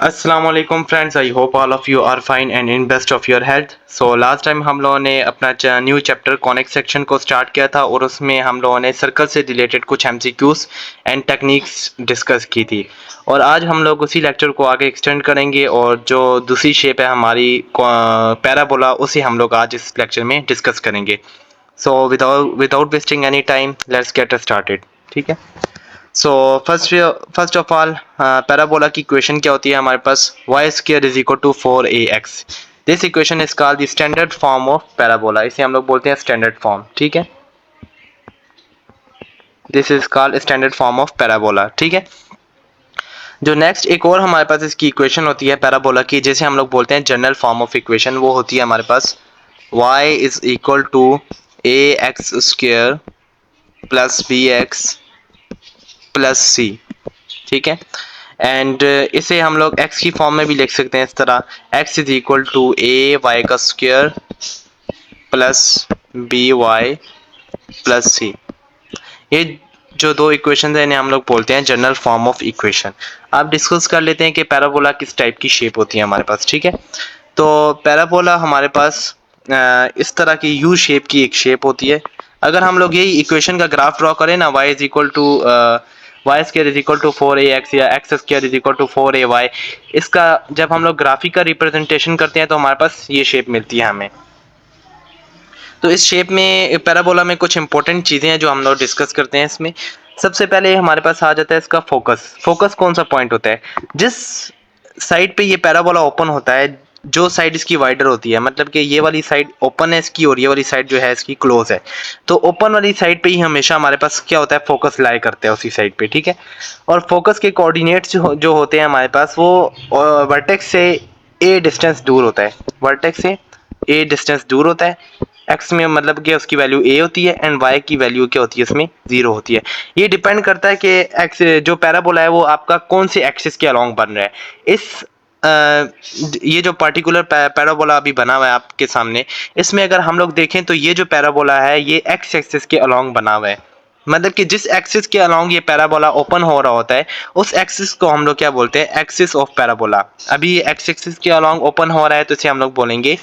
अस्सलाम वालेकुम friends, I hope all of you are fine and in best of your health. So last time हम लोगों ने अपना न्यू चैप्टर कॉनिक सेक्शन को स्टार्ट किया था और उसमें हम लोगों ने सर्कल से रिलेटेड कुछ एमसीक्यूज एंड टेक्निक्स डिस्कस की थी। और आज हम लोग उसी लेक्चर को आगे एक्सटेंड करेंगे और जो दूसरी शेप है हमारी पैराबोला, उसे हम लोग आज इस लेक्चर में डिस्कस करेंगे। So without wasting any time let's get started. ठीक है। So first of all parabola की इक्वेशन क्या होती है हमारे पास, y square is equal to 4ax। This equation is called the standard form of parabola. इसे हम लोग बोलते हैं स्टैंडर्ड फॉर्म। ठीक है, this is called standard form of parabola. ठीक है। जो नेक्स्ट एक और हमारे पास इसकी इक्वेशन होती है पैराबोला की, जैसे हम लोग बोलते हैं जनरल फॉर्म ऑफ इक्वेशन, वो होती है हमारे पास y is equal to ax square plus bx plus c। ठीक है। एंड इसे हम लोग x की फॉर्म में भी लिख सकते हैं इस तरह, x is equal to a y का square plus b y plus c. ये जो दो इक्वेशन है इन्हें हम लोग बोलते हैं जनरल फॉर्म ऑफ इक्वेशन। अब डिस्कस कर लेते हैं कि पैराबोला किस टाइप की शेप होती है हमारे पास। ठीक है। तो पैराबोला हमारे पास इस तरह की यू शेप की एक शेप होती है। अगर हम लोग यही इक्वेशन का ग्राफ ड्रॉ करें ना, y is equal to Y square is equal to 4ax या x square is equal to 4ay, इसका जब हम लोग ग्राफिक का रिप्रेजेंटेशन करते हैं तो हमारे पास ये शेप मिलती है हमें। तो इस शेप में पैराबोला में कुछ इंपॉर्टेंट चीज़ें हैं जो हम लोग डिस्कस करते हैं इसमें। सबसे पहले हमारे पास आ जाता है इसका फोकस। फोकस कौन सा पॉइंट होता है, जिस साइड पे ये पैराबोला ओपन होता है, जो साइड इसकी वाइडर होती है, मतलब कि ये वाली साइड ओपन है इसकी और ये वाली साइड जो है इसकी क्लोज है, तो ओपन वाली साइड पे ही हमेशा हमारे पास क्या होता है, फोकस लाई करते हैं उसी साइड पे। ठीक है। और फोकस के कोऑर्डिनेट्स जो होते हैं हमारे पास, वो वर्टेक्स से ए डिस्टेंस दूर होता है। वर्टेक्स से ए डिस्टेंस दूर होता है। एक्स में मतलब कि उसकी वैल्यू ए होती है एंड वाई की वैल्यू क्या होती है, इसमें 0 होती है। ये डिपेंड करता है कि एक्स जो पैराबोला है वो आपका कौन से एक्सिस के अलोंग बन रहा है। इस ये जो पर्टिकुलर पैराबोला अभी बना हुआ है आपके सामने, इसमें अगर हम लोग देखें तो ये जो पैराबोला है ये एक्स एक्सिस के अलोंग बना हुआ है। मतलब कि जिस एक्सिस के अलोंग ये पैराबोला ओपन हो रहा होता है, उस एक्सिस को हम लोग क्या बोलते हैं, एक्सिस ऑफ पैराबोला। अभी ये एक्स एक्सिस के अलोंग ओपन हो रहा है तो इसे हम लोग बोलेंगे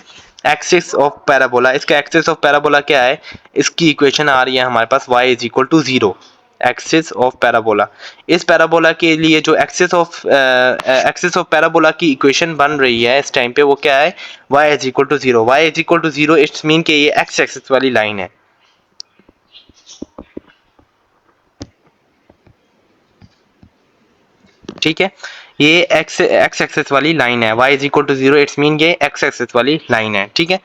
एक्सिस ऑफ पैराबोला। इसका एक्सिस ऑफ पैराबोला क्या है, इसकी इक्वेशन आ रही है हमारे पास y is equal to 0। Axis of parabola, इस पैराबोला के लिए जो एक्सिस ऑफ पैराबोला की इक्वेशन बन रही है इस टाइम पे, वो क्या है, y is equal to 0। y is equal to 0 it's mean कि ये एक्स एक्सिस वाली लाइन है। ठीक है, ये एक्स एक्सिस वाली लाइन है। y is equal to 0 it's mean ये एक्स एक्सिस वाली लाइन है। ठीक है।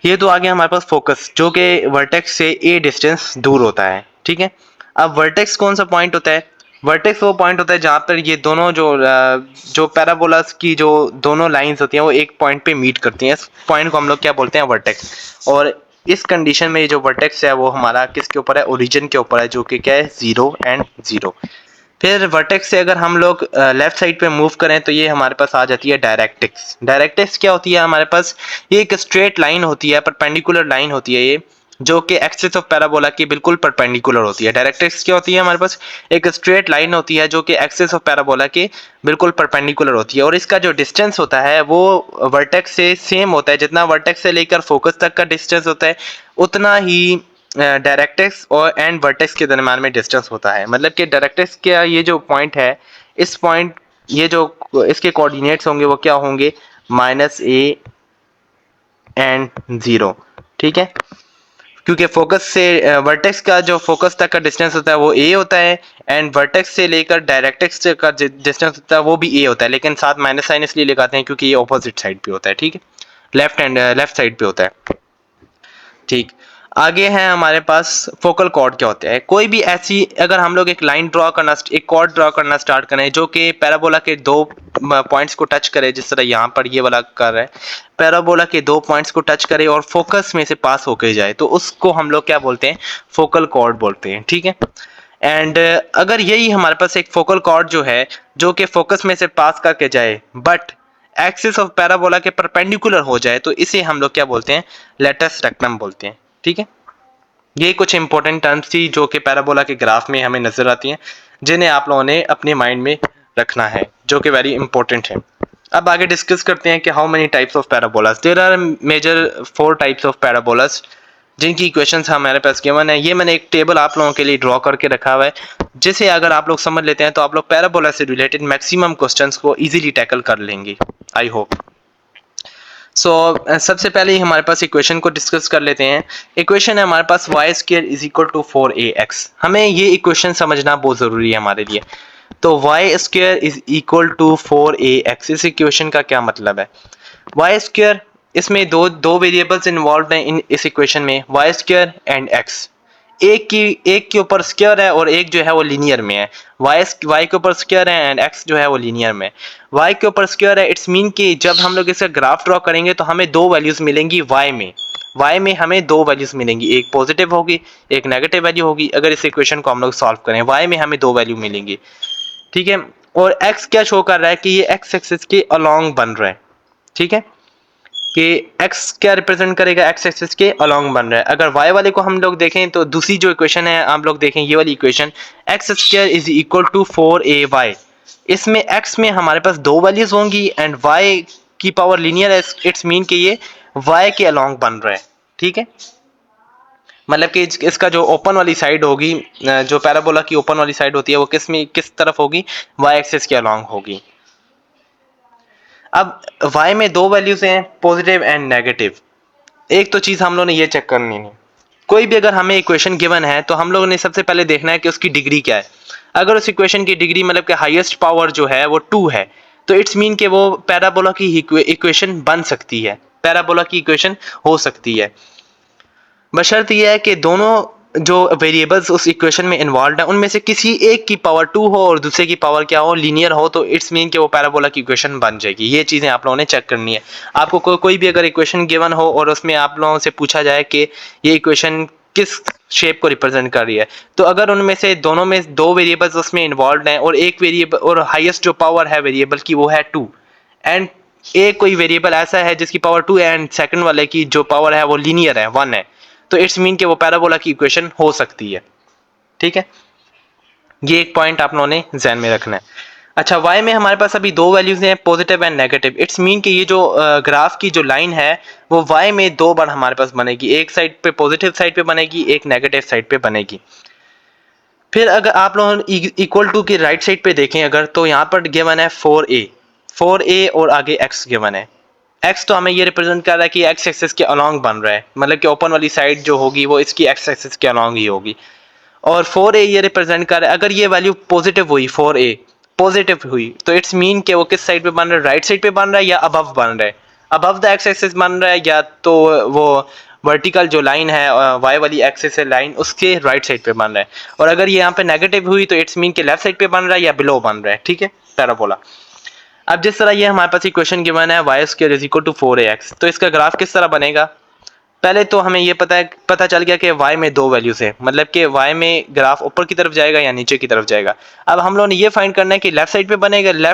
ये तो आ गया हमारे पास फोकस, जो कि वर्टेक्स से ए डिस्टेंस दूर होता है। ठीक है। अब वर्टेक्स कौन सा पॉइंट होता है, वर्टेक्स वो पॉइंट होता है जहाँ पर ये दोनों जो पैराबोलास की जो दोनों लाइंस होती हैं वो एक पॉइंट पे मीट करती हैं। इस पॉइंट को हम लोग क्या बोलते हैं, वर्टेक्स। और इस कंडीशन में ये जो वर्टेक्स है वो हमारा किसके ऊपर है, ओरिजिन के ऊपर है, जो कि क्या है, 0 एंड 0। फिर वर्टेक्स से अगर हम लोग लेफ्ट साइड पे मूव करें तो ये हमारे पास आ जाती है डायरेक्ट्रिक्स। डायरेक्ट्रिक्स क्या होती है हमारे पास, ये एक स्ट्रेट लाइन होती है, परपेंडिकुलर लाइन होती है ये, जो कि एक्सिस ऑफ पैराबोला की बिल्कुल परपेंडिकुलर होती है। डायरेक्ट्रिक्स क्या होती है हमारे पास, एक स्ट्रेट लाइन होती है जो कि एक्सिस ऑफ पैराबोला के बिल्कुल परपेंडिकुलर होती है। और इसका जो डिस्टेंस होता है वो वर्टेक्स से सेम होता है, जितना वर्टेक्स से लेकर फोकस तक का डिस्टेंस होता है उतना ही डायरेक्ट्रिक्स और एंड वर्टेक्स के दरम्यान में डिस्टेंस होता है। मतलब कि डायरेक्ट्रिक्स का ये जो पॉइंट है, इस पॉइंट ये जो इसके कोऑर्डिनेट्स होंगे वो क्या होंगे, -a एंड 0। ठीक है। क्योंकि फोकस से वर्टेक्स का जो फोकस तक का डिस्टेंस होता है वो a होता है, एंड वर्टेक्स से लेकर डायरेक्ट्रिक्स का डिस्टेंस होता है वो भी a होता है, लेकिन साथ माइनस साइन इसलिए लगाते हैं क्योंकि ये ऑपोजिट साइड पे होता है। ठीक है, लेफ्ट साइड पे होता है। ठीक, आगे है हमारे पास फोकल कॉर्ड क्या होते हैं। कोई भी ऐसी अगर हम लोग एक लाइन ड्रॉ करना, एक कॉर्ड ड्रॉ करना स्टार्ट करें जो कि पैराबोला के दो पॉइंट्स को टच करे, जिस तरह यहाँ पर ये वाला कर रहा है, पैराबोला के दो पॉइंट्स को टच करे और फोकस में से पास होके जाए, तो उसको हम लोग क्या बोलते हैं, फोकल कॉर्ड बोलते हैं। ठीक है। एंड अगर यही हमारे पास एक फोकल कॉर्ड जो है जो कि फोकस में से पास करके जाए बट एक्सिस ऑफ पैराबोला के परपेंडिकुलर हो जाए, तो इसे हम लोग क्या बोलते हैं, लेटस रेक्टम बोलते हैं। ठीक है। ये कुछ इंपॉर्टेंट टर्म्स थी जो कि पैराबोला के ग्राफ में हमें नजर आती हैं, जिन्हें आप लोगों ने अपने माइंड में रखना है, जो कि वेरी इंपॉर्टेंट है। अब आगे डिस्कस करते हैं कि how many types of parabolas. There are major 4 types of parabolas जिनकी इक्वेशंस हमारे पास गिवन है। ये मैंने एक टेबल आप लोगों के लिए ड्रॉ करके रखा हुआ है, जिसे अगर आप लोग समझ लेते हैं तो आप लोग पैराबोला से रिलेटेड मैक्सिमम क्वेश्चंस को इजीली टैकल कर लेंगे, आई होप। सबसे पहले ही हमारे पास इक्वेशन को डिस्कस कर लेते हैं। इक्वेशन है हमारे पास y square is equal to 4ax। हमें ये इक्वेशन समझना बहुत ज़रूरी है हमारे लिए। तो y square is equal to 4ax, इस इक्वेशन का क्या मतलब है? y स्क्वायर, इसमें दो वेरिएबल्स इन्वॉल्व हैं इन इस इक्वेशन में, y स्क्वायर एंड x। एक के ऊपर स्क्वायर है और एक जो है वो लीनियर में है। y के ऊपर स्क्वायर है एंड x जो है वो लीनियर में। y के ऊपर स्क्वायर है, इट्स मीन कि जब हम लोग इसका ग्राफ ड्रॉ करेंगे तो हमें दो वैल्यूज मिलेंगी y में हमें दो वैल्यूज मिलेंगी, एक पॉजिटिव होगी एक नेगेटिव वैल्यू होगी। अगर इस इक्वेशन को हम लोग सॉल्व करें, y में हमें दो वैल्यू मिलेंगी, ठीक है। और x क्या शो कर रहा है कि ये x एक्सिस के अलोंग बन रहा है, ठीक है, कि x क्या रिप्रेजेंट करेगा, x एक्सिस के अलोंग बन रहा है। अगर y वाले को हम लोग देखें तो दूसरी जो इक्वेशन है आप लोग देखें, ये वाली equation x square is equal to 4ay, इसमें x में हमारे पास दो वैल्यूज होंगी एंड y की पावर लीनियर है, इट्स मीन कि ये y के अलोंग बन रहा है, ठीक है। मतलब कि इसका जो ओपन वाली साइड होगी, जो पैराबोला की ओपन वाली साइड होती है, वो किस तरफ होगी, y एक्सिस के अलोंग होगी। अब y में दो वैल्यूज हैं, पॉजिटिव एंड नेगेटिव। एक तो चीज हम लोगों ने ये चेक करनी है, कोई भी अगर हमें इक्वेशन गिवन है तो हम लोगों ने सबसे पहले देखना है कि उसकी डिग्री क्या है। अगर उस इक्वेशन की डिग्री मतलब कि हाईएस्ट पावर जो है वो 2 है, तो इट्स मीन कि वो पैराबोला की इक्वेशन बन सकती है, पैराबोला की इक्वेशन हो सकती है। बशर्त यह है कि दोनों जो वेरिएबल्स उस इक्वेशन में इन्वॉल्व है उनमें से किसी एक की पावर 2 हो और दूसरे की पावर क्या हो, लीनियर हो, तो इट्स मीन कि वो पैराबोला की इक्वेशन बन जाएगी। ये चीज़ें आप लोगों ने चेक करनी है। आपको कोई भी अगर इक्वेशन गिवन हो और उसमें आप लोगों से पूछा जाए कि ये इक्वेशन किस शेप को रिप्रेजेंट कर रही है, तो अगर उनमें से दोनों में दो वेरिएबल्स उसमें इन्वॉल्व हैं और एक वेरिएबल और हाईएस्ट जो पावर है वेरिएबल की वो है 2, एंड एक कोई वेरिएबल ऐसा है जिसकी पावर 2 एंड सेकंड वाले की जो पावर है वो लीनियर है, 1 है, तो इट्स मीन कि वो पैराबोला की इक्वेशन हो सकती है, ठीक है। ये एक पॉइंट आप लोगों ने ध्यान में रखना है। अच्छा, y में हमारे पास अभी दो वैल्यूज हैं, positive and negative. It's mean कि ये जो ग्राफ की जो लाइन है वो y में दो बार हमारे पास बनेगी, एक साइड पे पॉजिटिव साइड पे बनेगी, एक नेगेटिव साइड पे बनेगी। फिर अगर आप लोग इक्वल टू की राइट साइड पे देखें अगर, तो यहाँ पर गिवन है 4a और आगे x गिवन है। x तो हमें ये रिप्रेजेंट कर रहा है कि x एक्सिस के अलोंग बन रहा है, मतलब कि ओपन वाली साइड जो होगी वो इसकी x एक्सिस के अलोंग ही होगी। और 4a ये रिप्रेजेंट कर रहा है, अगर ये वैल्यू पॉजिटिव हुई, 4a पॉजिटिव हुई, तो इट्स मीन कि वो किस साइड पे बन रहा है, राइट साइड पे बन रहा है या अबव बन रहा है, अबव द x एक्सिस बन रहा है, या तो वो वर्टिकल जो लाइन है y वाली एक्सिस है लाइन, उसके राइट साइड पे बन रहा है। और अगर ये यहाँ पे नेगेटिव हुई तो इट्स मीन कि लेफ्ट साइड पे बन रहा है या बिलो बन रहा है, ठीक है, पैराबोला। अब जिस तरह ये हमारे पास इक्वेशन गिवन है y square is equal to 4ax, तो इसका ग्राफ किस तरह बनेगा? पहले तो हमें ये पता चल गया कि y में दो वैल्यूज है, मतलब कि y में ग्राफ ऊपर की तरफ जाएगा या नीचे की तरफ जाएगा। अब हम लोगों ने ये फाइंड करना है कि लेफ्ट साइड पे बनेगा,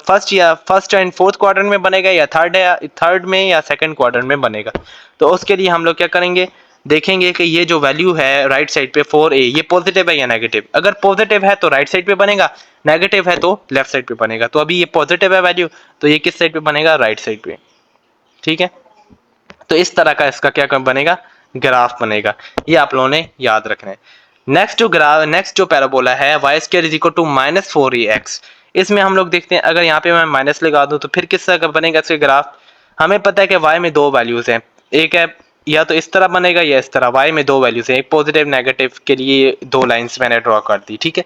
फर्स्ट एंड फोर्थ क्वाड्रेंट में बनेगा, या थर्ड में या सेकंड क्वाड्रेंट में बनेगा। तो उसके लिए हम लोग क्या करेंगे, देखेंगे कि ये जो वैल्यू है राइट साइड पे 4a, ये पॉजिटिव है या नेगेटिव। अगर पॉजिटिव है तो राइट साइड पे बनेगा, नेगेटिव है तो लेफ्ट साइड पे बनेगा। तो अभी ये पॉजिटिव है वैल्यू, तो ये किस साइड पे बनेगा, राइट साइड पे, ठीक है। तो इस तरह का इसका क्या बनेगा, ग्राफ बनेगा। ये आप लोगों ने याद रखना है। नेक्स्ट जो पैराबोला है y square is equal to -4ax, इसमें हम लोग देखते हैं, अगर यहाँ पे मैं माइनस लगा दूं तो फिर किस तरह का बनेगा इसका ग्राफ। हमें पता है कि y में दो वैल्यूज हैं, एक है या तो इस तरह बनेगा या इस तरह। y में दो वैल्यूज हैं, एक पॉजिटिव नेगेटिव के लिए दो लाइंस मैंने ड्रॉ कर दी, ठीक है।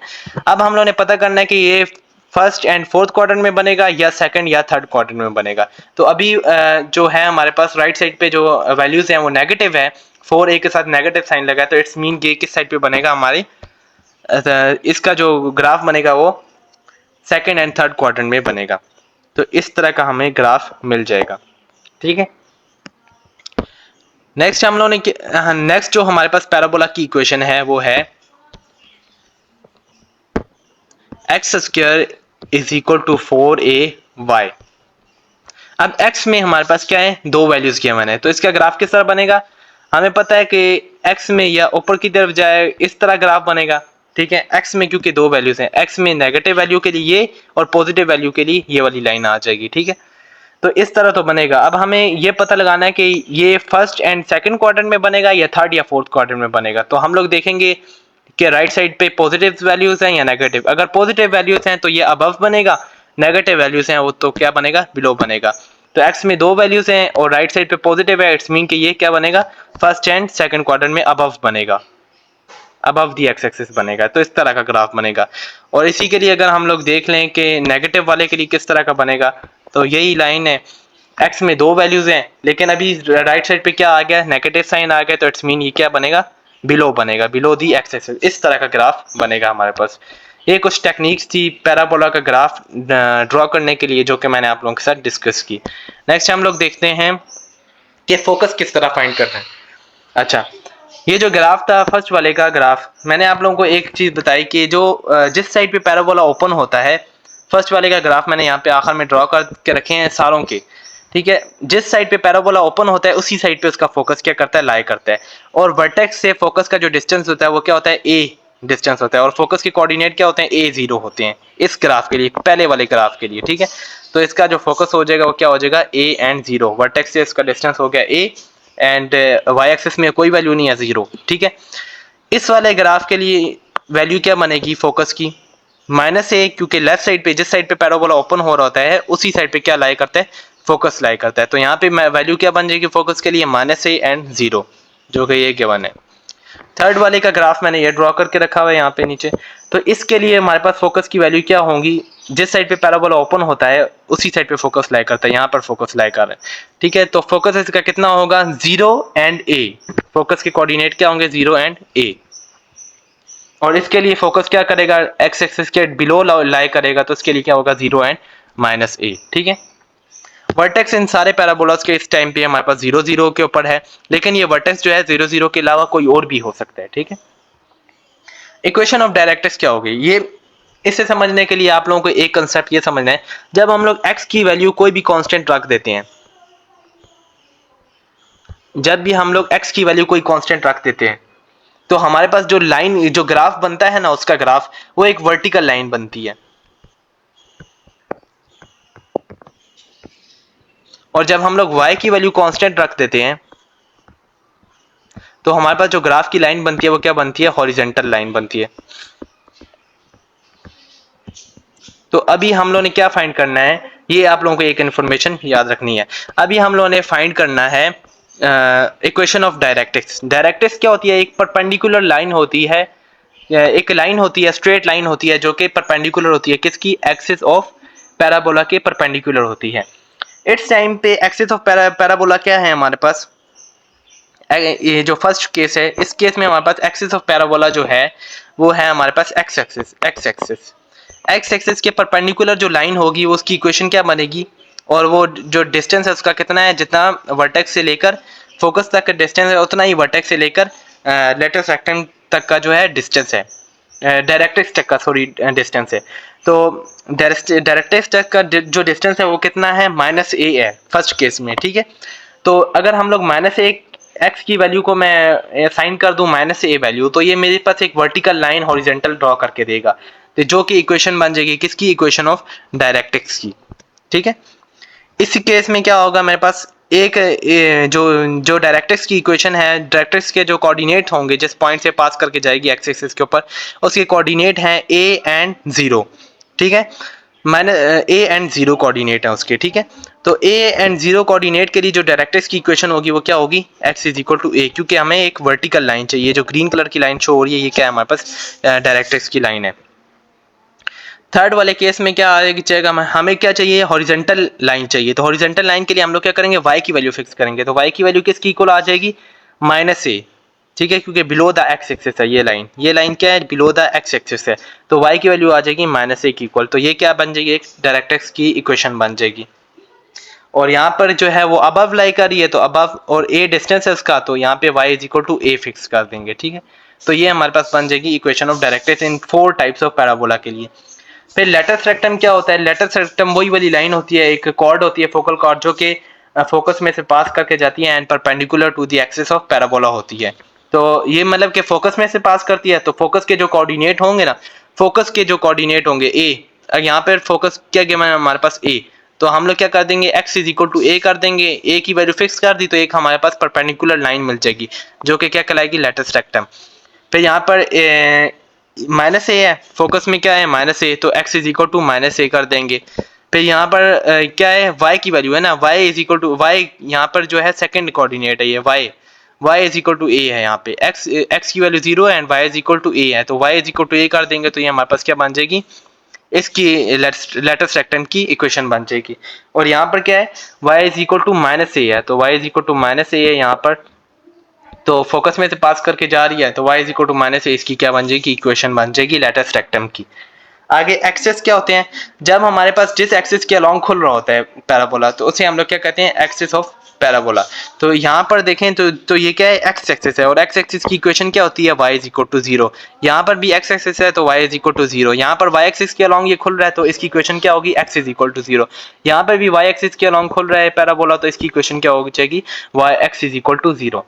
अब हम लोगों ने पता करना है कि ये फर्स्ट एंड फोर्थ क्वाड्रेंट में बनेगा या सेकंड या थर्ड क्वाड्रेंट में बनेगा। तो अभी जो है हमारे पास राइट साइड पे जो वैल्यूज हैं वो नेगेटिव है, 4a के साथ नेगेटिव साइन लगा है, तो इट्स मीन कि किस साइड पे बनेगा हमारे, इसका जो ग्राफ बनेगा वो सेकंड एंड थर्ड क्वाड्रेंट में बनेगा। तो इस तरह का हमें ग्राफ मिल जाएगा, ठीक है। नेक्स्ट हम लोगों ने नेक्स्ट जो हमारे पास पैराबोला की इक्वेशन है वो है x square is equal to 4ay। अब x में हमारे पास क्या है, दो वैल्यूज गिवन है, तो इसका ग्राफ किस तरह बनेगा। हमें पता है कि x में या ऊपर की तरफ जाए इस तरह ग्राफ बनेगा, ठीक है। एक्स में क्योंकि दो वैल्यूज हैं, एक्स में नेगेटिव वैल्यू के लिए ये और पॉजिटिव वैल्यू के लिए ये वाली लाइन आ जाएगी, ठीक है। तो इस तरह तो बनेगा। अब हमें ये पता लगाना है कि ये फर्स्ट एंड सेकंड क्वाड्रेंट में बनेगा या थर्ड या फोर्थ क्वाड्रेंट में बनेगा। तो हम लोग देखेंगे कि राइट साइड पे पॉजिटिव वैल्यूज हैं या नेगेटिव। अगर पॉजिटिव वैल्यूज हैं तो ये अबव बनेगा, नेगेटिव वैल्यूज हैं वो तो क्या बनेगा, बिलो बनेगा। तो एक्स में दो वैल्यूज हैं और राइट साइड पे पॉजिटिव है, इट्स मीन कि ये क्या बनेगा, फर्स्ट एंड सेकंड क्वाड्रेंट में अबव बनेगा, अबव दी एक्स एक्सिस बनेगा। तो इस तरह का ग्राफ बनेगा। और इसी के लिए अगर हम लोग देख लें कि नेगेटिव वाले के लिए किस तरह का बनेगा, तो यही लाइन है, एक्स में दो वैल्यूज हैं लेकिन अभी राइट साइड पे क्या आ गया, नेगेटिव साइन आ गया, तो इट्स मीन ये क्या बनेगा, बिलो बनेगा, बिलो दी एक्स एक्सिस। इस तरह का ग्राफ बनेगा हमारे पास। ये कुछ टेक्निक्स थी पैराबोला का ग्राफ ड्रॉ करने के लिए जो कि मैंने आप लोगों के साथ डिस्कस की। नेक्स्ट हम लोग देखते हैं कि फोकस किस तरह फाइंड करना है। अच्छा, ये जो ग्राफ था फर्स्ट वाले का ग्राफ, मैंने आप लोगों को एक चीज बताई कि जो जिस साइड पे पैराबोला ओपन होता है, फर्स्ट वाले का ग्राफ मैंने यहाँ पे आखिर में ड्रॉ करके रखे हैं सारों के, ठीक है। जिस साइड पे पैराबोला ओपन होता है उसी साइड पे उसका फोकस क्या करता है, लाई करता है। और वर्टेक्स से फोकस का जो डिस्टेंस होता है वो क्या होता है, ए डिस्टेंस होता है। और फोकस के कोऑर्डिनेट क्या होते हैं, A0 होते हैं इस ग्राफ के लिए, पहले वाले ग्राफ के लिए, ठीक है। तो इसका जो फोकस हो जाएगा वो क्या हो जाएगा, A एंड 0। वर्टेक्स से इसका डिस्टेंस हो गया A एंड वाई एक्सिस में कोई वैल्यू नहीं है, 0, ठीक है। इस वाले ग्राफ के लिए वैल्यू क्या बनेगी फोकस की, -a, क्योंकि लेफ्ट साइड पे जिस साइड पे पैराबोला ओपन हो रहा होता है उसी साइड पे क्या लाई करता है, फोकस लाई करता है। तो यहाँ पे वैल्यू क्या बन जाएगी फोकस के लिए, -a एंड 0, जो कि ये गिवन है। थर्ड वाले का ग्राफ मैंने ये ड्रॉ करके रखा हुआ है यहाँ पे नीचे। तो इसके लिए हमारे पास फोकस की वैल्यू क्या होंगी, जिस साइड पे पैराबोला ओपन होता है उसी साइड पे फोकस लाई करता है, यहाँ पर फोकस लाई कर रहा है, ठीक है। तो फोकस इसका कितना होगा, 0 एंड a। फोकस के कोऑर्डिनेट क्या होंगे, 0 एंड a। और इसके लिए फोकस क्या करेगा, एक्स एक्सिस के बिलो लाई करेगा, तो इसके लिए क्या होगा, 0 एंड -a, ठीक है। वर्टेक्स इन सारे पैराबोलास के इस टाइम पे हमारे पास 0 0 के ऊपर है, लेकिन ये वर्टेक्स जो है 0 0 के अलावा कोई और भी हो सकता है, ठीक है। इक्वेशन ऑफ डायरेक्ट्रिक्स क्या होगी, ये इसे समझने के लिए आप लोगों को एक कंसेप्ट ये समझना है, जब हम लोग x की वैल्यू कोई भी कांस्टेंट रख देते हैं, जब भी हम लोग x की वैल्यू कोई कांस्टेंट रख देते हैं, तो हमारे पास जो लाइन, जो ग्राफ बनता है ना, उसका ग्राफ वो एक वर्टिकल लाइन बनती है। और जब हम लोग y की वैल्यू कांस्टेंट रख देते हैं तो हमारे पास जो ग्राफ की लाइन बनती है वो क्या बनती है, हॉरिजॉन्टल लाइन बनती है। तो अभी हम लोगों ने क्या फाइंड करना है, ये आप लोगों को एक इन्फॉर्मेशन याद रखनी है। अभी हम लोगों ने फाइंड करना है इक्वेशन ऑफ डायरेक्ट्रिक्स। डायरेक्ट्रिक्स क्या होती है, एक परपेंडिकुलर लाइन होती है, एक लाइन होती है, स्ट्रेट लाइन होती है जो कि परपेंडिकुलर होती है किसकी, एक्सिस ऑफ पैराबोला के परपेंडिकुलर होती है। इट्स टाइम पे एक्सिस ऑफ पैराबोला क्या है हमारे पास, ये जो फर्स्ट केस है, इस केस में हमारे पास एक्सिस ऑफ पैराबोला जो है वो है हमारे पास एक्स एक्सिस। एक्स एक्सिस के परपेंडिकुलर जो लाइन होगी वो उसकी इक्वेशन क्या बनेगी, और वो जो डिस्टेंस है उसका कितना है, जितना वर्टेक्स से लेकर फोकस तक का डिस्टेंस है उतना ही वर्टेक्स से लेकर लेटेस्ट रेक्टेंगल तक का जो है डिस्टेंस है, डायरेक्ट्रिक्स तक का सॉरी डिस्टेंस है। तो डायरेक्ट्रिक्स तक का जो डिस्टेंस है वो कितना है, -a है फर्स्ट केस में, ठीक है। तो अगर हम लोग -a एक्स की वैल्यू को मैं साइन कर दूं -a वैल्यू, तो ये मेरे पास एक वर्टिकल लाइन हॉरिजॉन्टल ड्रॉ करके देगा, तो जो कि इक्वेशन बन जाएगी किसकी, इक्वेशन ऑफ डायरेक्ट्रिक्स की, ठीक है। इस केस में क्या होगा, मेरे पास एक जो डायरेक्ट्रिक्स की इक्वेशन है, डायरेक्ट्रिक्स के जो कोऑर्डिनेट होंगे जिस पॉइंट से पास करके जाएगी एक्स एक्सिस के ऊपर, उसके कोऑर्डिनेट हैं a एंड 0, ठीक है। a एंड 0 कोऑर्डिनेट है उसके, ठीक है। तो a एंड 0 कोऑर्डिनेट के लिए जो डायरेक्ट्रिक्स की इक्वेशन होगी वो क्या होगी, x is equal to a, क्योंकि हमें एक वर्टिकल लाइन चाहिए। जो ग्रीन कलर की लाइन शो हो रही है ये क्या है, हमारे पास डायरेक्ट्रिक्स की लाइन है। थर्ड वाले केस में क्या आएगा, हमें क्या चाहिए, हॉरिजॉन्टल लाइन चाहिए। तो हॉरिजॉन्टल लाइन के लिए हम लोग क्या करेंगे, y की वैल्यू फिक्स करेंगे। तो y की वैल्यू किसकी इक्वल आ जाएगी, -a, ठीक है, क्योंकि बिलो द एक्स एक्सिस है ये लाइन क्या है, बिलो द एक्स एक्सिस है। तो y की वैल्यू आ जाएगी -a की इक्वल। तो ये क्या बन जाएगी, एक डायरेक्ट्रिक्स की इक्वेशन बन जाएगी। और यहाँ पर जो है वो अबव लाई कर रही है, तो अबव और a डिस्टेंस है उसका, तो यहाँ पे y is equal to a fix कर देंगे, ठीक है। तो ये हमारे पास बन जाएगी equation of directrix in 4 types of parabola के लिए। फिर लेटस रेक्टम क्या होता है, लेटस रेक्टम वही वाली लाइन होती है, एक कॉर्ड होती है, फोकल कॉर्ड, जो कि फोकस में से पास करके जाती है and perpendicular to the axis of parabola होती है। तो ये मतलब कि फोकस में से पास करती है, तो फोकस के जो कोऑर्डिनेट होंगे ना, फोकस के जो कोऑर्डिनेट होंगे ए, यहाँ पर फोकस क्या गिवन है हमारे पास ए, तो हम लोग क्या कर देंगे x is equal to a कर देंगे, ए की वैल्यू फिक्स कर दी तो एक हमारे पास परपेंडिकुलर लाइन मिल जाएगी जो कि क्या कहलाएगी, लेटेस्ट रेक्टम। फिर यहाँ पर माइनस ए है, फोकस में क्या है माइनस ए, तो x is equal to minus a कर देंगे। फिर यहाँ पर क्या है y की वैल्यू है ना, y is equal to y, यहाँ पर जो है सेकंड कोऑर्डिनेट है ये y is equal to a है, यहाँ पे x की वैल्यू 0 है and y is equal to a है, तो y is equal to a कर देंगे तो ये हमारे पास क्या बन जाएगी, इसकी लेटेस्ट रेक्टम की इक्वेशन बन जाएगी। और यहाँ पर क्या है y is equal to minus a है, तो y is equal to minus a है यहाँ पर, तो फोकस में से पास करके जा रही है तो y is equal to minus a, इसकी क्या बन जाएगी, इक्वेशन बन जाएगी लेटेस्ट रेक्टम की। आगे एक्सेस क्या होते हैं, जब हमारे पास जिस एक्सिस के अलॉन्ग खुल रहा होता है पैराबोला तो उसे हम लोग क्या कहते हैं, एक्सिस ऑफ पैराबोला। तो यहाँ पर देखें तो ये क्या है, एक्स एक्सिस है, और एक्स एक्सिस की इक्वेशन क्या होती है, y इज इक्वल टू 0। यहाँ पर भी एक्स एक्सिस है तो y इज इक्वल टू 0, यहाँ पर y एक्सिस के अलॉन्ग ये खुल रहा है तो इसकी इक्वेशन क्या होगी, x इज इक्वल टू 0। यहाँ पर भी y एक्सिस के अलॉन्ग खुल रहा है पैराबोला तो इसकी इक्वेशन क्या होगी जाएगी, x इज इक्वल टू 0।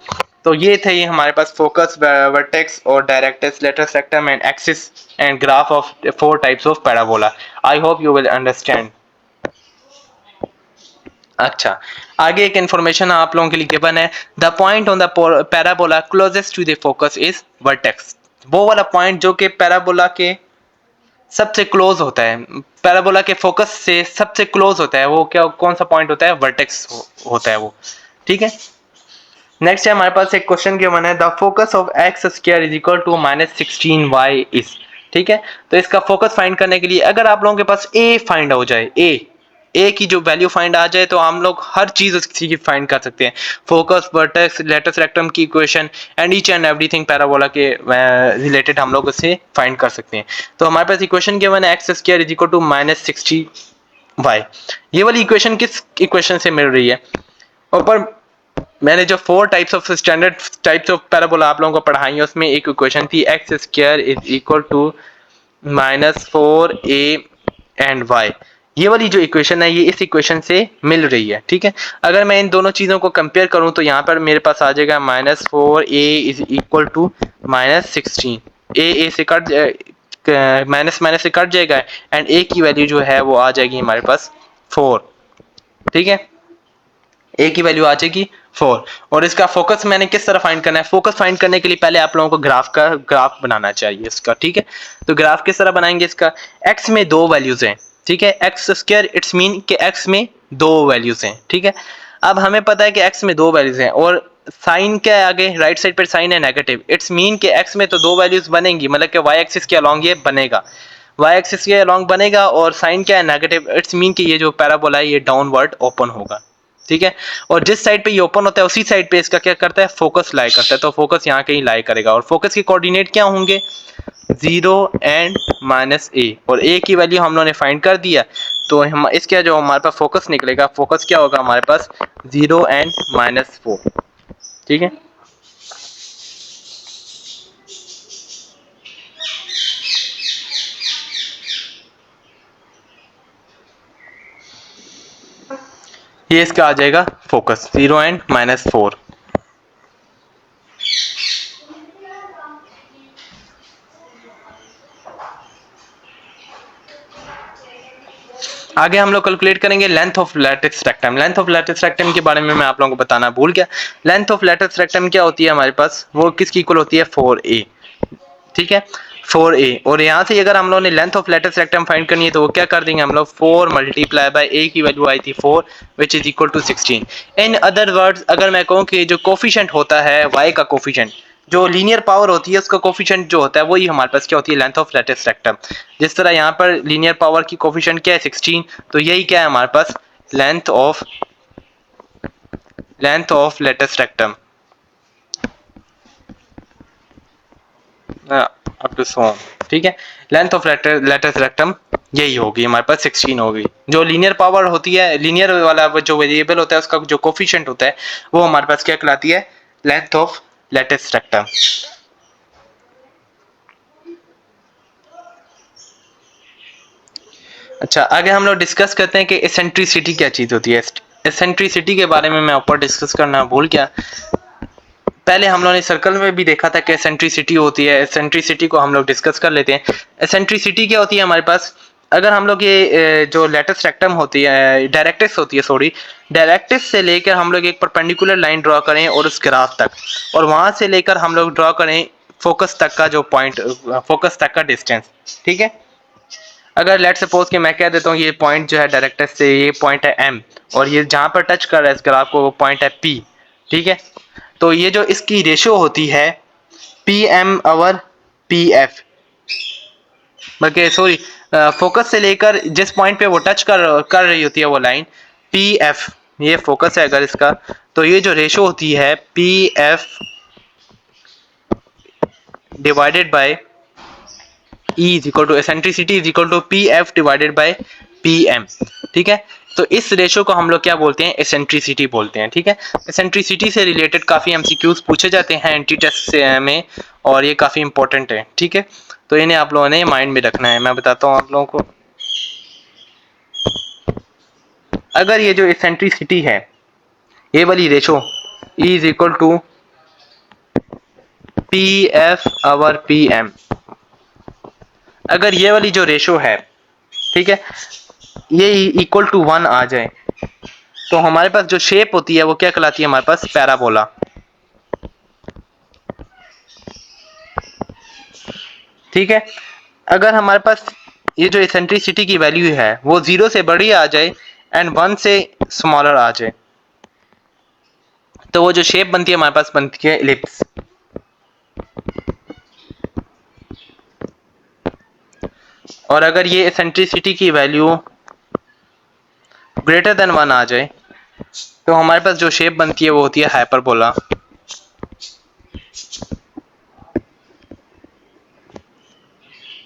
तो ये थे ये हमारे पास फोकस, वर्टेक्स और directrix, latus rectum and axis and graph of 4 types of parabola. I hope you will understand. अच्छा, आगे एक इंफॉर्मेशन आप लोगों के लिए गिवन है, the point on the parabola closest to the focus is vertex. वो वाला पॉइंट जो कि पैराबोला के सबसे क्लोज होता है, पैराबोला के फोकस से सबसे क्लोज होता है, वो क्या कौन सा पॉइंट होता है, वर्टेक्स होता है वो, ठीक है। नेक्स्ट है हमारे पास एक क्वेश्चन गिवन है, the focus of X square is equal to -16y is, ठीक है। तो इसका फोकस फाइंड करने के लिए अगर आप लोगों के पास ए फाइंड हो जाए, ए की जो वैल्यू फाइंड आ जाए तो हम लोग हर चीज उसकी की फाइंड कर सकते हैं, फोकस, वर्टेक्स, लेटेस्ट रेक्टम की equation and each and everything parabola के रिलेटेड हम लोग उसे फाइंड कर सकते हैं। तो हमारे पास इक्वेशन गिवन है X square is equal to -60y। ये वाली इक्वेशन किस इक्वेशन से मिल रही है, ऊपर मैंने जो 4 types of standard types of parabola आप लोगों को पढ़ाई है उसमें एक इक्वेशन थी X square is equal to -4a and y। ये वाली जो इक्वेशन है ये इस इक्वेशन से मिल रही है, ठीक है। अगर मैं इन दोनों चीज़ों को कंपेयर करूं तो यहाँ पर मेरे पास आ जाएगा -4a इज इक्वल टू -16, ए से कट माइनस माइनस से कट जाएगा एंड a की वैल्यू जो है वो आ जाएगी हमारे पास 4, ठीक है। ए की वैल्यू आ जाएगी 4। और इसका फोकस मैंने किस तरह फाइंड करना है, फोकस फाइंड करने के लिए पहले आप लोगों को ग्राफ बनाना चाहिए इसका, ठीक है। तो ग्राफ किस तरह बनाएंगे इसका, एक्स में 2 वैल्यूज हैं, ठीक है, एक्स स्क्वायर इट्स मीन कि एक्स में 2 वैल्यूज हैं, ठीक है। अब हमें पता है कि एक्स में 2 वैल्यूज हैं और साइन क्या है आगे, राइट साइड पर साइन है नेगेटिव, इट्स मीन कि एक्स में तो 2 वैल्यूज बनेंगी, मतलब कि वाई एक्सिस के अलॉन्ग ये बनेगा, वाई एक्सिस के अलॉन्ग बनेगा और साइन क्या है नेगेटिव, इट्स मीन कि ये जो पैराबोला है ये डाउनवर्ड ओपन होगा, ठीक है। और जिस साइड पे ये ओपन होता है उसी साइड पे इसका क्या करता है, फोकस लाई करता है, तो फोकस यहाँ कहीं लाई करेगा और फोकस के कोऑर्डिनेट क्या होंगे, 0 एंड -a, और a की वैल्यू हम लोगों ने फाइंड कर दिया तो हम इसका जो हमारे पास फोकस निकलेगा, फोकस क्या होगा हमारे पास 0 एंड -4, ठीक है। ये इसका आ जाएगा फोकस 0 एंड -4। आगे हम लोग कैलकुलेट करेंगे length of latus rectum. Length of latus rectum के बारे में मैं आप लोगों को बताना भूल गया। लेंथ ऑफ लेटेस्ट रेक्टम क्या होती है हमारे पास, वो किसकी इक्वल होती है, 4a, ठीक है, 4a। और यहाँ से अगर हम लोगों ने length of latus rectum find करनी है तो वो क्या कर देंगे हम लोग, 4 मल्टीप्लाई बाय a की वैल्यू आई थी 4 which is equal to 16। In other words अगर मैं कहूँ कि जो कोफिशिएंट होता है y का कोफिशिएंट, जो लीनियर पावर होती है उसका कोफिशिएंट जो होता है वही हमारे पास क्या होती है, लेंथ ऑफ लेटेस्ट रेक्टम। जिस तरह यहाँ पर लीनियर पावर की कोफिशिएंट क्या है 16, तो यही क्या है हमारे पास length of latus rectum up to so, ठीक है। लेंथ ऑफ लेटेस्ट रेक्टम यही होगी हमारे पास 16 होगी। जो लीनियर पावर होती है, लीनियर वाला जो वेरिएबल होता है उसका जो कोफिशिएंट होता है वो हमारे पास क्या कहलाती है, लेंथ ऑफ लेटेस्ट रेक्टम। अच्छा, आगे हम लोग डिस्कस करते हैं कि एसेंट्रिसिटी क्या चीज होती है। एसेंट्रिसिटी के बारे में मैं ऊपर डिस्कस करना भूल गया। पहले हम लोगों ने सर्कल में भी देखा था कि एसेंट्रिसिटी होती है। एसेंट्रिसिटी को हम लोग डिस्कस कर लेते हैं। एसेंट्रिसिटी क्या होती है हमारे पास, अगर हम लोग ये जो लेटस रेक्टम होती है, डायरेक्ट्रिक्स होती है, सॉरी, डायरेक्ट्रिक्स से लेकर हम लोग एक परपेंडिकुलर लाइन ड्रॉ करें और उस ग्राफ तक, और वहां से लेकर हम लोग ड्रॉ करें फोकस तक का जो पॉइंट, फोकस तक का डिस्टेंस, ठीक है। अगर लेट सपोज कि मैं कह देता हूँ ये पॉइंट जो है डायरेक्ट्रिक्स से, ये पॉइंट है M, और ये जहां पर टच कर रहा है इस ग्राफ को वो पॉइंट है P, ठीक है। तो ये जो इसकी रेशियो होती है PM ओवर PF, बल्कि सॉरी, फोकस से लेकर जिस पॉइंट पे वो टच कर रही होती है वो लाइन PF, ये फोकस है अगर इसका, तो ये जो रेशियो होती है PF divided by E is equal to eccentricity is equal to PF divided by PM, ठीक है। तो इस रेशियो को हम लोग क्या बोलते हैं, एसेंट्रिसिटी बोलते हैं, ठीक है। एसेंट्रिसिटी से रिलेटेड काफी MCQs पूछे जाते हैं एंटी टेस्ट में, और ये काफी इंपॉर्टेंट है, ठीक है। तो इन्हें आप लोगों ने माइंड में रखना है। मैं बताता हूँ आप लोगों को, अगर ये जो एसेंट्रिसिटी है, ये वाली ratio E is equal to PF over PM, अगर ये वाली जो रेशियो है, ठीक है, ये इक्वल टू 1 आ जाए, तो हमारे पास जो शेप होती है वो क्या कहलाती है, हमारे पास पैराबोला, ठीक है। अगर हमारे पास ये जो एसेंट्रिसिटी की वैल्यू है वो 0 से बड़ी आ जाए एंड 1 से स्मॉलर आ जाए, तो वो जो शेप बनती है हमारे पास बनती है इलिप्स। और अगर ये एसेंट्रिसिटी की वैल्यू ग्रेटर देन 1 आ जाए, तो हमारे पास जो शेप बनती है वो होती है हाइपरबोला।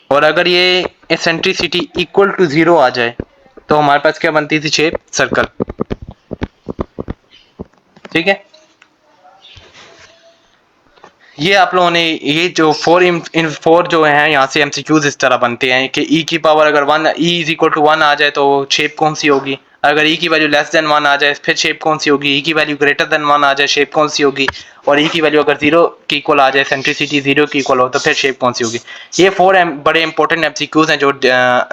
और अगर ये एसेंट्रिसिटी इक्वल टू 0 आ जाए, तो हमारे पास क्या बनती थी शेप, सर्कल, ठीक है। ये आप लोगों ने ये जो 4 जो है यहाँ से MCQs इस तरह बनते हैं कि E की पावर अगर 1, E इज इक्वल टू 1 आ जाए तो शेप कौन सी होगी, अगर E की वैल्यू लेस देन 1 आ जाए फिर शेप कौन सी होगी, E की वैल्यू ग्रेटर देन 1 आ जाए शेप कौन सी होगी, और E की वैल्यू अगर 0 की इक्वल आ जाए, सेंट्रिसिटी 0 की इक्वल हो, तो फिर शेप कौन सी होगी। ये 4 बड़े इंपॉर्टेंट MCQs हैं जो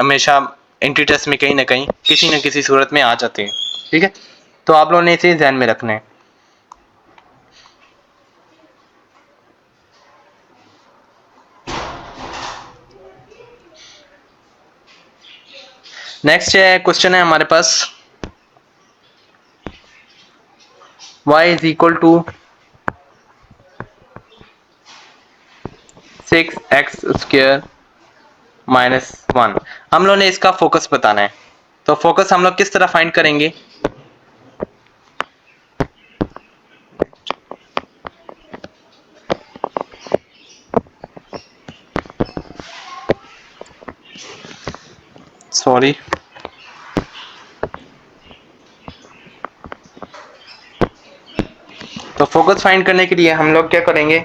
हमेशा एंट्री टेस्ट में कहीं ना कहीं किसी न किसी सूरत में आ जाते हैं, ठीक है। तो आप लोगों ने इसे ध्यान में रखना है। नेक्स्ट है क्वेश्चन है हमारे पास, y is equal to 6x square minus 1। हम लोगों ने इसका फोकस बताना है, तो फोकस हम लोग किस तरह फाइंड करेंगे, सॉरी, तो फोकस फाइंड करने के लिए हम लोग क्या करेंगे,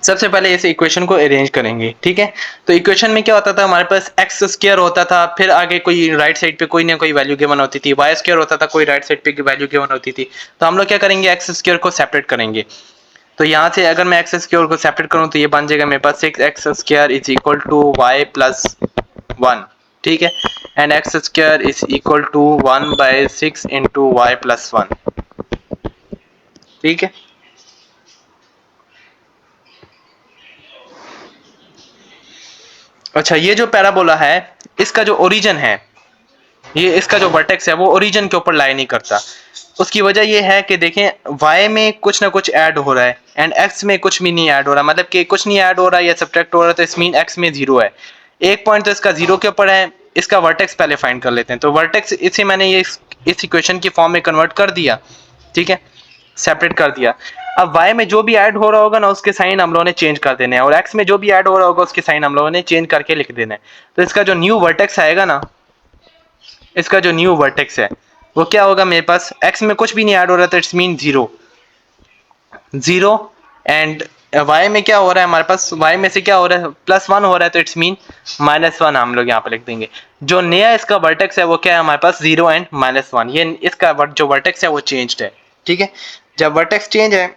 सबसे पहले इस इक्वेशन को अरेंज करेंगे, ठीक है। तो इक्वेशन में क्या होता था, हमारे पास एक्स स्क्वायर होता था, फिर आगे कोई राइट साइड पे कोई ना कोई वैल्यू गिवन होती थी, वाई स्क्वायर होता था, कोई राइट साइड पे की वैल्यू गिवन होती थी। तो हम लोग क्या करेंगे, एक्स स्क्वायर को सेपरेट करेंगे। तो यहाँ से अगर मैं एक्स स्क्वायर को सेपरेट करूँ तो ये बन जाएगा मेरे पास 6x square is equal to Y plus 1, ठीक है, and X square is equal to 1/6 into Y plus 1, ठीक है। अच्छा, ये जो पैराबोला है इसका जो ओरिजिन है, ये इसका जो वर्टेक्स है वो ओरिजिन के ऊपर लाई नहीं करता। उसकी वजह ये है कि देखें y में कुछ ना कुछ ऐड हो रहा है एंड x में कुछ भी नहीं ऐड हो रहा, मतलब कि कुछ नहीं ऐड हो रहा या सब्ट्रैक्ट हो रहा, तो इस मीन x में 0 है। एक पॉइंट तो इसका 0 के ऊपर है, इसका वर्टेक्स पहले फाइंड कर लेते हैं। तो वर्टेक्स इसे मैंने ये इस इक्वेशन की फॉर्म में कन्वर्ट कर दिया, ठीक है, सेपरेट कर दिया। अब y में जो भी ऐड हो रहा होगा ना उसके साइन हम लोगों ने चेंज कर देने हैं, और x में जो भी ऐड हो रहा होगा उसके साइन हम लोगों ने चेंज करके लिख देना है। तो इसका जो न्यू वर्टेक्स आएगा ना, इसका जो न्यू वर्टेक्स है वो क्या होगा, मेरे पास x में कुछ भी नहीं ऐड हो रहा, तो इट्स मीन 0 0, एंड y में क्या हो रहा है, हमारे पास y में से क्या हो रहा है, +1 हो रहा है, तो इट्स मीन -1 हम लोग यहाँ पे लिख देंगे। जो नया इसका वर्टेक्स है वो क्या है हमारे पास, 0 एंड -1, ये इसका जो वर्टेक्स है वो चेंज्ड है, ठीक है। जब वर्टेक्स चेंज है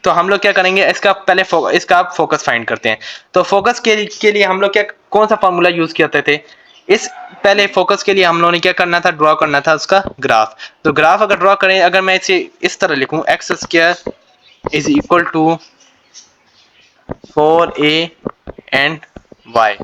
तो हम लोग क्या करेंगे, इसका पहले इसका आप फोकस फाइंड करते हैं। तो फोकस के लिए हम लोग क्या कौन सा फॉर्मूला यूज करते थे, इस पहले फोकस के लिए हम लोगों ने क्या करना था, ड्रॉ करना था उसका ग्राफ। तो ग्राफ अगर ड्रॉ करें, अगर मैं इसे इस तरह लिखूं, X square is equal to 4a and y,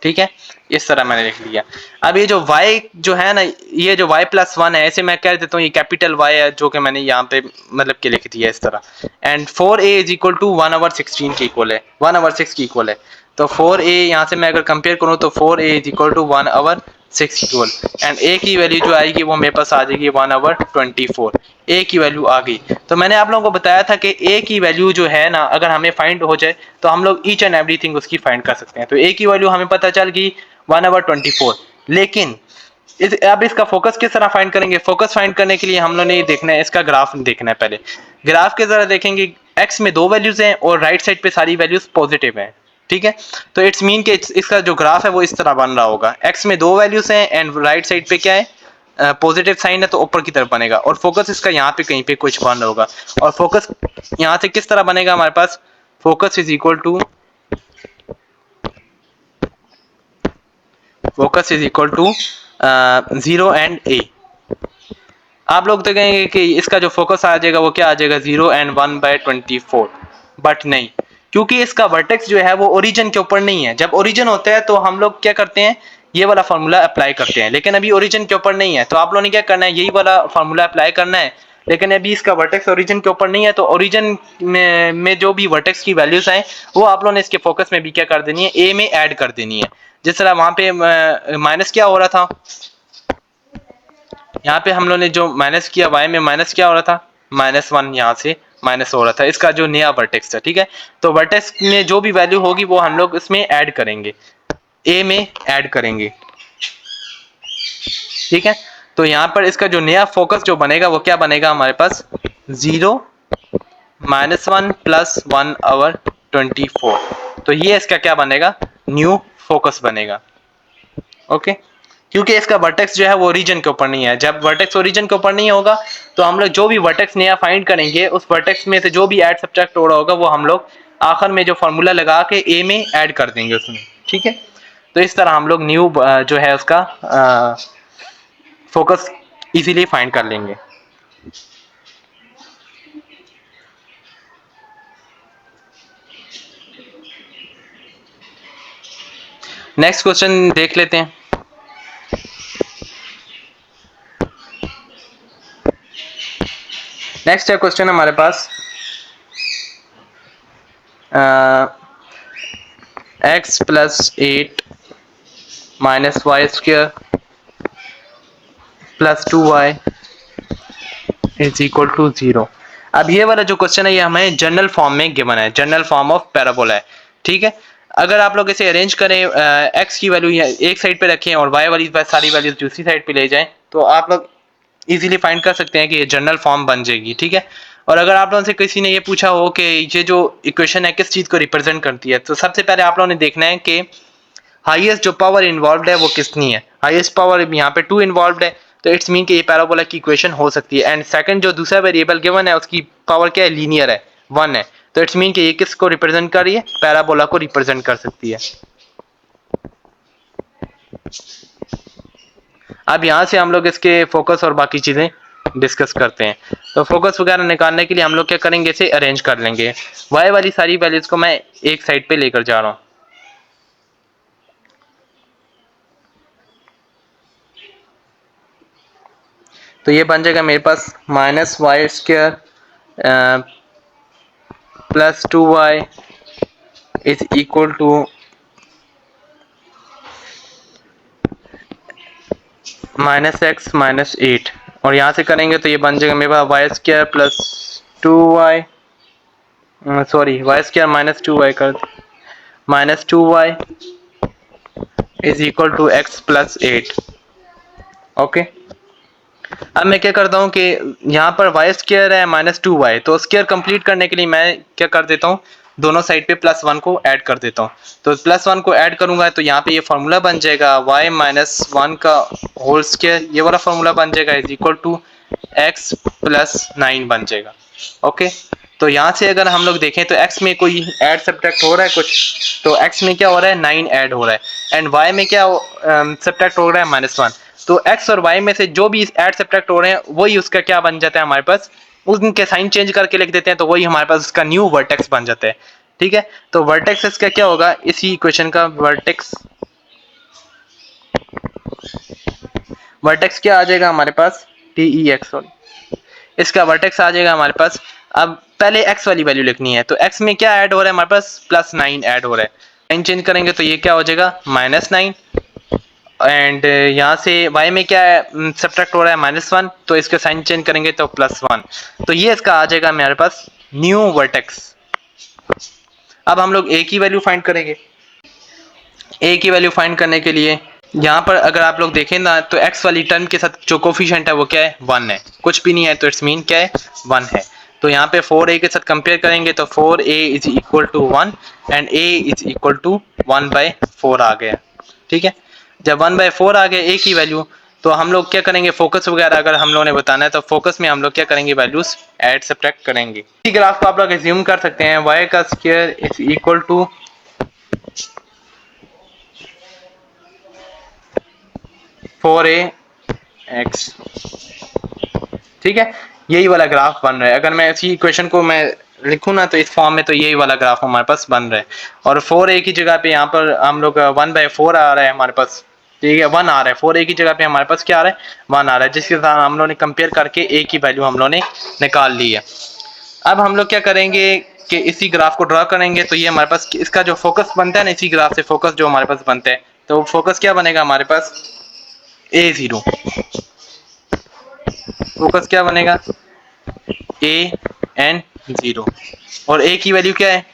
ठीक है, इस तरह मैंने लिख लिया। अब ये जो y जो है ना, ये जो y प्लस 1 है, ऐसे मैं कह देता हूँ ये कैपिटल Y है, जो कि मैंने यहाँ पे मतलब के लिख दिया इस तरह। And 4a is equal to 1/16 के इक्वल है, 1/6 की इक्वल है। तो 4a यहाँ से मैं अगर कंपेयर करूँ तो 4a is equal to 1/6 equal, and a की वैल्यू जो आएगी वो मेरे पास आ जाएगी 1/24। a की वैल्यू आ गई। तो मैंने आप लोगों को बताया था कि a की वैल्यू जो है ना, अगर हमें फाइंड हो जाए तो हम लोग ईच एंड एवरीथिंग उसकी फाइंड कर सकते हैं। तो a की वैल्यू हमें पता चल गई 1/24। लेकिन अब इसका फोकस किस तरह फाइंड करेंगे, फोकस फाइंड करने के लिए हम लोग ने देखना है, इसका ग्राफ देखना है। पहले ग्राफ के जरा देखेंगे, x में 2 वैल्यूज हैं और राइट साइड पे सारी वैल्यूज पॉजिटिव हैं, ठीक है। तो इट्स मीन के इसका जो ग्राफ है वो इस तरह बन रहा होगा, x में 2 वैल्यूज हैं एंड राइट साइड पे क्या है, पॉजिटिव साइन है, तो ऊपर की तरफ बनेगा। और फोकस इसका यहाँ पे कहीं पे कुछ बन रहा होगा, और फोकस यहाँ से किस तरह बनेगा हमारे पास, focus is equal to 0 and a। आप लोग तो कहेंगे कि इसका जो फोकस आ जाएगा वो क्या आ जाएगा, 0 एंड 1/24, बट नहीं, क्योंकि इसका वर्टेक्स जो है वो ओरिजिन के ऊपर नहीं है। जब ओरिजिन होता है तो हम लोग क्या करते हैं, ये वाला फार्मूला अप्लाई करते हैं, लेकिन अभी ओरिजिन के ऊपर नहीं है, तो आप लोगों ने क्या करना है, यही वाला फार्मूला अप्लाई करना है। लेकिन अभी इसका वर्टेक्स ओरिजिन के ऊपर नहीं है, तो ओरिजिन में जो भी वर्टेक्स की वैल्यूज आए वो आप लोगों ने इसके फोकस में भी क्या कर देनी है, ए में ऐड कर देनी है। जिस तरह वहां पे माइनस क्या हो रहा था, यहाँ पे हम लोगों ने जो माइनस किया, y में माइनस क्या हो रहा था, -1, यहाँ से माइनस हो रहा था, इसका जो नया वर्टेक्स था, ठीक है। तो वर्टेक्स में जो भी वैल्यू होगी वो हम लोग इसमें ऐड करेंगे, a में ऐड करेंगे, ठीक है। तो यहाँ पर इसका जो नया फोकस जो बनेगा वो क्या बनेगा हमारे पास, 0 -1 + 1/24। तो ये इसका क्या बनेगा, न्यू फोकस बनेगा, ओके। क्योंकि इसका वर्टेक्स जो है वो ओरिजिन के ऊपर नहीं है। जब वर्टेक्स ओरिजिन के ऊपर नहीं होगा तो हम लोग जो भी वर्टेक्स नया फाइंड करेंगे, उस वर्टेक्स में से जो भी ऐड सब्ट्रैक्ट हो रहा होगा वो हम लोग आखिर में जो फार्मूला लगा के ए में ऐड कर देंगे उसमें, ठीक है। तो इस तरह हम लोग न्यू जो है उसका फोकस इजीली फाइंड कर लेंगे। नेक्स्ट क्वेश्चन देख लेते हैं। नेक्स्ट है क्वेश्चन हमारे पास, x + 8 - y² + 2y is equal to 0। अब ये वाला जो क्वेश्चन है ये हमें जनरल फॉर्म में गिवन है, जनरल फॉर्म ऑफ पैराबोला है, ठीक है। अगर आप लोग इसे अरेंज करें, x की वैल्यू एक साइड पे रखें और y वाली सारी वैल्यूज दूसरी साइड पे ले जाएं, तो आप लोग इजीली फाइंड कर सकते हैं कि ये जनरल फॉर्म बन जाएगी, ठीक है। और अगर आप लोगों से किसी ने ये पूछा हो कि ये जो इक्वेशन है किस चीज़ को रिप्रेजेंट करती है, तो सबसे पहले आप लोगों ने देखना है कि हाईएस्ट जो पावर इन्वॉल्व है वो कितनी है। हाईएस्ट पावर यहाँ पे 2 इन्वॉल्व है, तो इट्स मीन कि ये पैराबोला की इक्वेशन हो सकती है। एंड सेकंड जो दूसरा वेरिएबल गिवन है उसकी पावर क्या है, लीनियर है, 1 है, तो इट्स मीन कि ये किसको रिप्रेजेंट कर रही है, पैराबोला को रिप्रेजेंट कर सकती है। अब यहाँ से हम लोग इसके फोकस और बाकी चीज़ें डिस्कस करते हैं। तो फोकस वगैरह निकालने के लिए हम लोग क्या करेंगे, इसे अरेंज कर लेंगे। वाई वाली सारी वैल्यूज को मैं एक साइड पे लेकर जा रहा हूँ। तो ये बन जाएगा मेरे पास -y² + 2y is equal to -x - 8, और यहाँ से करेंगे तो ये बन जाएगा मेरे पास y² + 2y, sorry y² - 2y कर -2y is equal to x + 8, okay. अब मैं क्या करता हूँ कि यहाँ पर y² है -2y, तो स्क्वायर कंप्लीट करने के लिए मैं क्या कर देता हूँ, दोनों साइड पे +1 को ऐड कर देता हूँ। तो +1 को ऐड करूंगा तो यहाँ पे ये फार्मूला बन जाएगा y - 1 का होल स्क्वायर, ये वाला फार्मूला बन जाएगा, is equal to x plus 9 बन जाएगा। ओके, तो यहाँ से अगर हम लोग देखें तो x में कोई ऐड सब्ट्रैक्ट हो रहा है कुछ, तो x में क्या हो रहा है 9 ऐड हो रहा है, एंड y में क्या सब्ट्रैक्ट हो रहा है -1। तो x और y में से जो भी ऐड सब्ट्रैक्ट हो रहे हैं वही उसका क्या बन जाता है हमारे पास, उनके साइन चेंज करके लिख देते हैं तो वही हमारे पास उसका न्यू वर्टेक्स बन जाता है। ठीक है, तो वर्टेक्स इसका क्या होगा, इसी इक्वेशन का वर्टेक्स, वर्टेक्स क्या आ जाएगा हमारे पास, TEX, इसका वर्टेक्स आ जाएगा हमारे पास। अब पहले x वाली वैल्यू लिखनी है, तो x में क्या ऐड हो रहा है हमारे पास, +9 ऐड हो रहा है, साइन चेंज करेंगे तो ये क्या हो जाएगा -9, एंड यहाँ से y में क्या सब्ट्रैक्ट हो रहा है -1, तो इसके साइन चेंज करेंगे तो +1, तो ये इसका आ जाएगा हमारे पास न्यू वर्टेक्स। अब हम लोग a की वैल्यू फाइंड करेंगे। a की वैल्यू फाइंड करने के लिए यहाँ पर अगर आप लोग देखें ना, तो x वाली टर्म के साथ जो कोफिशिएंट है वो क्या है, 1 है, कुछ भी नहीं है तो इट्स मीन क्या है, 1 है। तो यहाँ पे 4a के साथ कंपेयर करेंगे तो 4a is equal to 1 and a is equal to 1/4 आ गया। ठीक है, जब 1/4 आ गया a की वैल्यू, तो हम लोग क्या करेंगे, फोकस वगैरह अगर हम लोगों ने बताना है तो फोकस में हम लोग क्या करेंगे, वैल्यूज ऐड सब्ट्रैक्ट करेंगे। इसी ग्राफ को आप लोग एज्यूम कर सकते हैं y का square is equal to 4ax। ठीक है, यही वाला ग्राफ बन रहा है। अगर मैं इसी इक्वेशन को मैं लिखूँ ना तो इस फॉर्म में, तो यही वाला ग्राफ हमारे पास बन रहा है, और 4a की जगह पे यहाँ पर हम लोग 1/4 आ रहा है हमारे पास। ठीक है, 1 आ रहा है, 4a की जगह पे हमारे पास क्या आ रहा है, 1 आ रहा है, जिसके साथ हम लोगों ने कंपेयर करके a की वैल्यू हम लोगों ने निकाल ली है। अब हम लोग क्या करेंगे कि इसी ग्राफ को ड्रा करेंगे, तो ये हमारे पास इसका जो फोकस बनता है ना, इसी ग्राफ से फोकस जो हमारे पास बनता है, तो फोकस क्या बनेगा हमारे पास, a0। फोकस क्या बनेगा, an0, और a की वैल्यू क्या है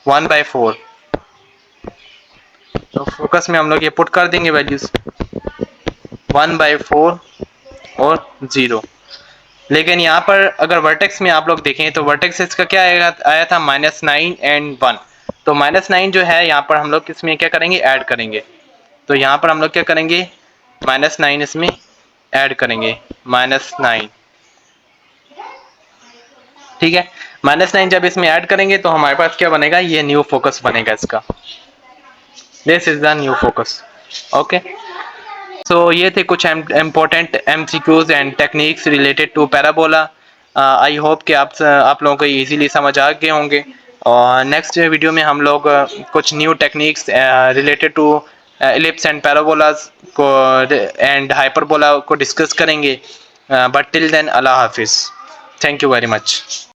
1/4। तो फोकस में हम लोग ये पुट कर देंगे वैल्यूज 1/4 और 0। लेकिन यहाँ पर अगर वर्टेक्स में आप लोग देखें तो वर्टेक्स इसका क्या आया था -9 एंड 1। तो -9 जो है यहाँ पर हम लोग इसमें क्या करेंगे, ऐड करेंगे। तो यहाँ पर हम लोग क्या करेंगे, -9 इसमें ऐड करेंगे, -9। ठीक है, -9 जब इसमें ऐड करेंगे तो हमारे पास क्या बनेगा, ये न्यू फोकस बनेगा इसका, this is the new focus. Okay, so ये थे कुछ important MCQs and techniques related to parabola. I hope कि आप लोगों को इजीली समझ आ गए होंगे, और नेक्स्ट वीडियो में हम लोग कुछ new techniques related to ellipse and parabolas को एंड हाइपरबोला को डिस्कस करेंगे। बट टिल देन, अल्लाह हाफिज़, थैंक यू वेरी मच।